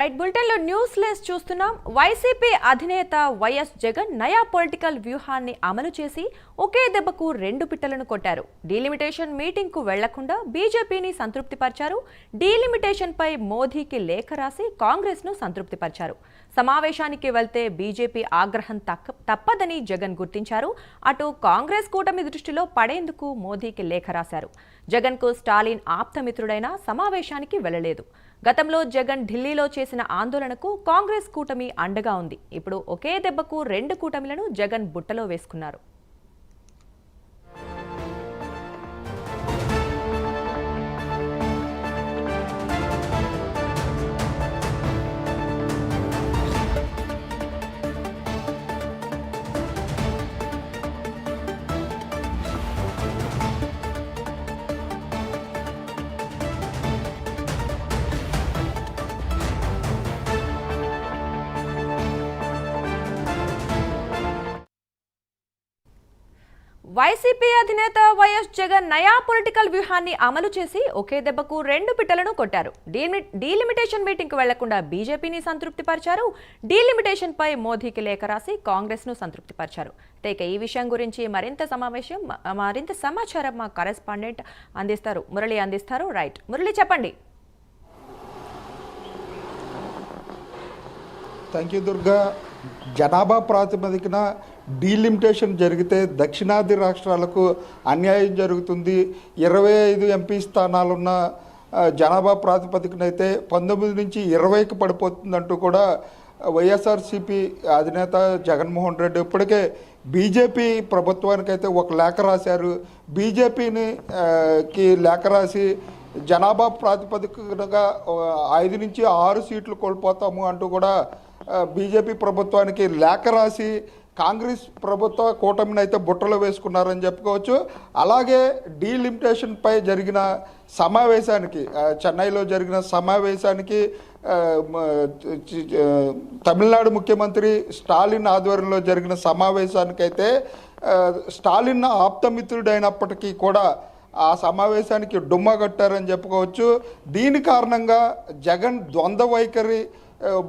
Right బులెటిన్లో news less చూస్తున్నాం. YCP అధినేత వైఎస్ జగన్ నయా పొలిటికల్ వ్యూహాన్ని అమలు చేసి ఒకే దెబ్బకు రెండు పిట్టలను కొట్టారు. డీలిమిటేషన్ మీటింగ్ కు వెళ్లకుండా బీజేపీని సంతృప్తిపరిచారు. డీలిమిటేషన్ పై మోదీకి లేఖ రాసి కాంగ్రెస్ ను సంతృప్తిపరిచారు. సమావేశానికి వెళ్తే బీజేపీ ఆగ్రహం తప్పదని జగన్ గుర్తించారు. అటు కాంగ్రెస్ కూటమి దృష్టిలో పడేందుకు మోదీకి లేఖ రాశారు. జగన్ కు స్టాలిన్ ఆప్తమిత్రుడైన సమావేశానికి వెళ్లలేదు. గతంలో జగన్ ఢిల్లీలో చేసిన ఆందోళనకు కాంగ్రెస్ కూటమి అండగా ఉంది. ఇప్పుడు ఒకే దెబ్బకు రెండు కూటమిలను జగన్ బుట్టలో వేసుకున్నారు. వైసీపీ అధినేత వైఎస్ జగన్ నయా పొలిటికల్ వ్యూహాన్ని అమలు చేసి ఒకే దెబ్బకు రెండు పిట్టలను కొట్టారు. డీలిమిటేషన్ మీటింగ్ కు వెళ్లకుండా బీజేపీని సంతృప్తిపరిచారు. డీలిమిటేషన్ పై మోదీకి లేఖ రాసి కాంగ్రెస్ ను సంతృప్తిపరిచారు. ఇక ఈ విషయం గురించి మరింత సమాచారం మా కరెస్పాండెంట్ మురళి అందిస్తారు. రైట్ మురళి, చెప్పండి. Thank you Durga. జనాభా ప్రాతిపదికన డీలిమిటేషన్ జరిగితే దక్షిణాది రాష్ట్రాలకు అన్యాయం జరుగుతుంది. 25 ఎంపీ స్థానాలున్న జనాభా ప్రాతిపదికన అయితే 19 నుంచి 20కి పడిపోతుందంటూ కూడా వైఎస్ఆర్సీపీ అధినేత జగన్మోహన్ రెడ్డి ఇప్పటికే బీజేపీ ప్రభుత్వానికైతే ఒక లేఖ రాశారు. బీజేపీకి లేఖ రాసి జనాభా ప్రాతిపదికగా 5 నుంచి 6 సీట్లు కోల్పోతాము అంటూ కూడా బీజేపీ ప్రభుత్వానికి లేఖ రాసి కాంగ్రెస్ ప్రభుత్వ కూటమిని అయితే బుట్టలో వేసుకున్నారని చెప్పుకోవచ్చు. అలాగే డీలిమిటేషన్పై జరిగిన సమావేశానికి, చెన్నైలో జరిగిన సమావేశానికి తమిళనాడు ముఖ్యమంత్రి స్టాలిన్ ఆధ్వర్యంలో జరిగిన సమావేశానికైతే స్టాలిన్ ఆప్తమిత్రుడైనప్పటికీ కూడా ఆ సమావేశానికి డుమ్మా కట్టారని చెప్పుకోవచ్చు. దీని కారణంగా జగన్ ద్వంద్వ వైఖరి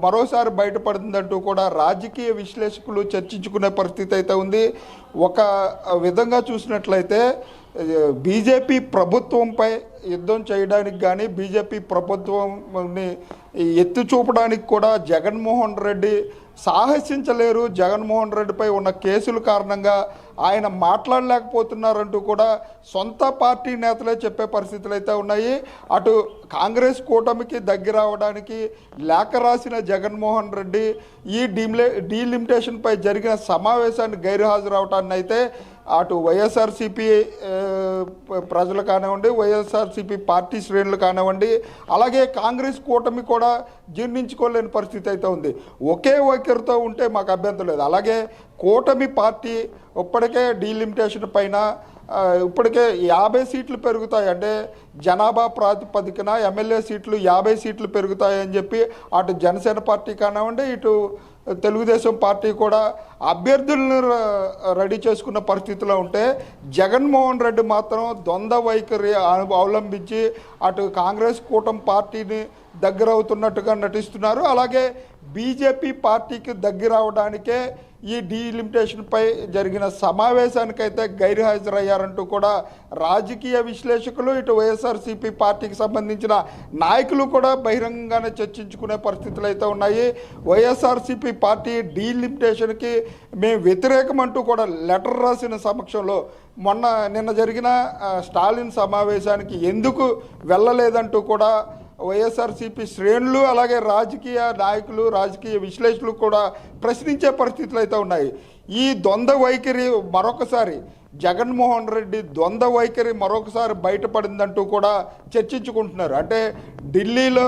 మరోసారి బయటపడుతుందంటూ కూడా రాజకీయ విశ్లేషకులు చర్చించుకునే పరిస్థితి అయితే ఉంది. ఒక విధంగా చూసినట్లయితే బీజేపీ ప్రభుత్వంపై యుద్ధం చేయడానికి కానీ బీజేపీ ప్రభుత్వాన్ని ఎత్తి చూపడానికి కూడా జగన్మోహన్ రెడ్డి సాహసించలేరు. జగన్మోహన్ రెడ్డిపై ఉన్న కేసుల కారణంగా ఆయన మాట్లాడలేకపోతున్నారంటూ కూడా సొంత పార్టీ నేతలే చెప్పే పరిస్థితులు అయితే ఉన్నాయి. అటు కాంగ్రెస్ కూటమికి దగ్గర అవడానికి లేఖ రాసిన జగన్మోహన్ రెడ్డి ఈ డీలిమిటేషన్పై జరిగిన సమావేశాన్ని గైర్హాజరవటాన్ని అయితే అటు వైఎస్ఆర్సీపీ ప్రజలు కానివ్వండి, వైఎస్ఆర్సీపీ పార్టీ శ్రేణులు కానివ్వండి, అలాగే కాంగ్రెస్ కూటమి కూడా జీర్ణించుకోలేని పరిస్థితి అయితే ఉంది. ఒకే వైఖరితో ఉంటే మాకు అభ్యంతరం లేదు. అలాగే కూటమి పార్టీ ఇప్పటికే డీలిమిటేషన్ పైన ఇప్పటికే 50 సీట్లు పెరుగుతాయి, అంటే జనాభా ప్రాతిపదికన ఎమ్మెల్యే సీట్లు 50 సీట్లు పెరుగుతాయని చెప్పి అటు జనసేన పార్టీ కానివ్వండి, ఇటు తెలుగుదేశం పార్టీ కూడా అభ్యర్థులను రెడీ చేసుకున్న పరిస్థితిలో ఉంటే జగన్మోహన్ రెడ్డి మాత్రం ద్వంద్వ వైఖరి అవలంబించి అటు కాంగ్రెస్ కూటమి పార్టీని దగ్గర అవుతున్నట్టుగా నటిస్తున్నారు. అలాగే బీజేపీ పార్టీకి దగ్గర అవడానికే ఈ డీలిమిటేషన్పై జరిగిన సమావేశానికైతే గైర్హాజరయ్యారంటూ కూడా రాజకీయ విశ్లేషకులు, ఇటు వైఎస్ఆర్సీపీ పార్టీకి సంబంధించిన నాయకులు కూడా బహిరంగంగానే చర్చించుకునే పరిస్థితులు అయితే ఉన్నాయి. వైఎస్ఆర్సీపీ పార్టీ డీలిమిటేషన్కి మేము వ్యతిరేకమంటూ కూడా లెటర్ రాసిన సమక్షంలో నిన్న జరిగిన స్టాలిన్ సమావేశానికి ఎందుకు వెళ్ళలేదంటూ కూడా వైఎస్ఆర్సీపీ శ్రేణులు, అలాగే రాజకీయ నాయకులు, రాజకీయ విశ్లేషకులు కూడా ప్రశ్నించే పరిస్థితులు అయితే ఉన్నాయి. ఈ ద్వంద్వ వైఖరి మరొకసారి జగన్మోహన్ రెడ్డి ద్వంద్వ వైఖరి మరొకసారి బయటపడిందంటూ కూడా చర్చించుకుంటున్నారు. అంటే ఢిల్లీలో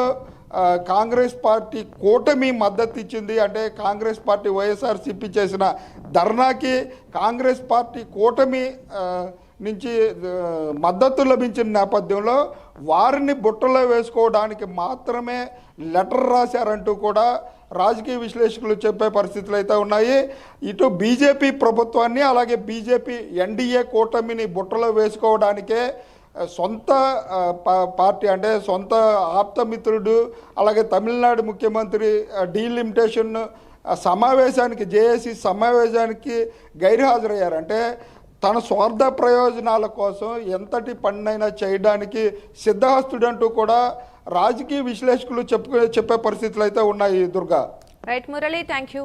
కాంగ్రెస్ పార్టీ కూటమి మద్దతు ఇచ్చింది. అంటే కాంగ్రెస్ పార్టీ వైఎస్ఆర్సీపీ చేసిన ధర్నాకి కాంగ్రెస్ పార్టీ కూటమి నుంచి మద్దతు లభించిన నేపథ్యంలో వారిని బుట్టలో వేసుకోవడానికి మాత్రమే లెటర్ రాశారంటూ కూడా రాజకీయ విశ్లేషకులు చెప్పే పరిస్థితులు అయితే ఉన్నాయి. ఇటు బీజేపీ ప్రభుత్వాన్ని, అలాగే బీజేపీ ఎన్డీఏ కూటమిని బుట్టలో వేసుకోవడానికే సొంత పార్టీ అంటే సొంత ఆప్తమిత్రుడు అలాగే తమిళనాడు ముఖ్యమంత్రి డీలిమిటేషన్ సమావేశానికి జేఏసీ సమావేశానికి గైర్హాజరయ్యారు. అంటే తన స్వార్థ ప్రయోజనాల కోసం ఎంతటి పన్నైనా చేయడానికి సిద్ధహస్తుడంటూ కూడా రాజకీయ విశ్లేషకులు చెప్పే పరిస్థితులు అయితే ఉన్నాయి. Durga. Right Murali, thank you.